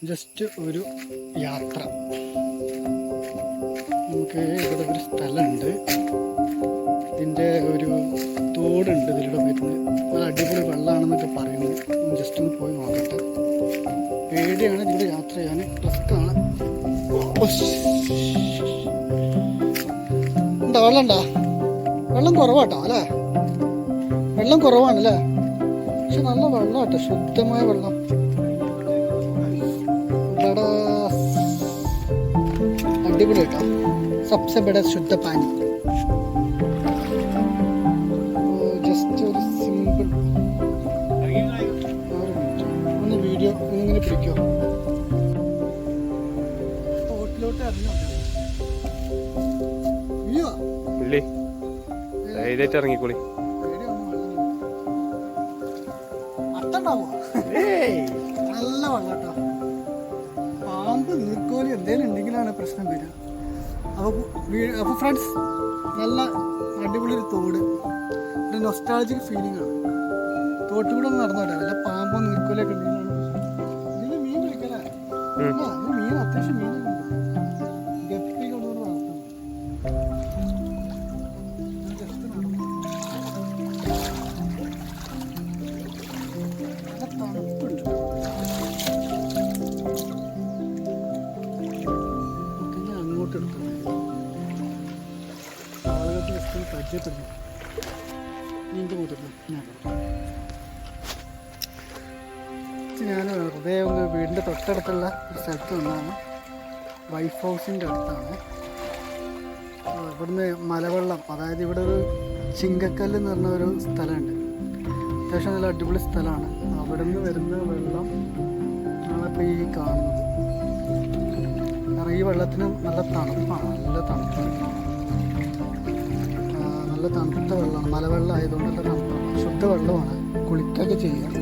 Just ഒരു യാത്ര. നമുക്ക് ഇവിടെ ഒരു സ്ഥലമുണ്ട്, ഇതിൻ്റെ ഒരു തോടുണ്ട് ഇതിലൂടെ വരുന്നത്. നല്ല അടിപൊളി വെള്ളമാണെന്നൊക്കെ പറയുന്നു. ജസ്റ്റ് ഒന്ന് പോയി നോക്കട്ടെ. പേടിയാണ് ഇതിലൂടെ യാത്ര ചെയ്യാൻ, റിസ്ക്കാണ്. എന്താ വെള്ളം ഉണ്ടോ? വെള്ളം കുറവാട്ടോ അല്ലേ? വെള്ളം കുറവാണല്ലേ, പക്ഷെ നല്ല വെള്ളം കേട്ടോ, ശുദ്ധമായ വെള്ളം. ഇവിടെ അടിപൊളി കേട്ടോ, സബ്സെ ബഡ ശുദ്ധ പാനി. ജസ്റ്റ് ഒരു സിമ്പിൾ ഒന്ന് വീഡിയോ ഇങ്ങനെ പിടിക്കോ. ഹോട്ടലോട്ട് ഇറങ്ങിക്കോളി. നല്ല വെള്ളം കേട്ടോ. പാമ്പ്, നീർക്കോലി എന്തെങ്കിലും ഉണ്ടെങ്കിലാണ് പ്രശ്നം വരിക. അപ്പോൾ ഫ്രണ്ട്സ്, നല്ല അടിപൊളി ഒരു തോട്, ഒരു നൊസ്റ്റാൾജിക് ഫീലിംഗ് ആണ്. തോട്ടുകൂടെ ഒന്ന് നടന്നോട്ടെ. വല്ല പാമ്പോ നീർക്കോലിയൊക്കെ ഉണ്ടെങ്കിലാണ് ഇതിൽ മീൻ പിടിക്കലേ. മീൻ അത്യാവശ്യം മീനൊക്കെ ഉണ്ട്. ഗപ്പി കൊണ്ടുകൊണ്ട് വളർത്തുന്നു. ജസ്റ്റ് നടന്നു. തണുപ്പുണ്ട്. പിന്നെ അങ്ങോട്ട് എടുത്തു ആളുകൾക്ക് ജസ്റ്റ് പരിചയപ്പെടുന്നു. നീന്തി കൂട്ടുന്നു. ഞാൻ വെറുതെ ഒന്ന് വീടിൻ്റെ തൊട്ടടുത്തുള്ള ഒരു സ്ഥലത്ത് നിന്നാണ്. വൈഫ് ഹൗസിൻ്റെ അടുത്താണ്. ഇവിടുന്ന് മലവെള്ളം, അതായത് ഇവിടെ ഒരു ചിങ്കക്കല്ല് എന്ന് പറഞ്ഞ ഒരു സ്ഥലമുണ്ട്. അത്യാവശ്യം നല്ല അടിപൊളി സ്ഥലമാണ്. അവിടെ നിന്ന് വരുന്ന വെള്ളം നമ്മളിപ്പോൾ ഈ കാണുന്നത്. കാരണം ഈ വെള്ളത്തിന് നല്ല തണുപ്പാണ്, നല്ല തണുപ്പാണ്, നല്ല തണുത്ത വെള്ളമാണ്. മലവെള്ളം ആയതുകൊണ്ട് നല്ല തണുപ്പാണ്, ശുദ്ധ വെള്ളമാണ്. കുളിക്കൊക്കെ ചെയ്യാം.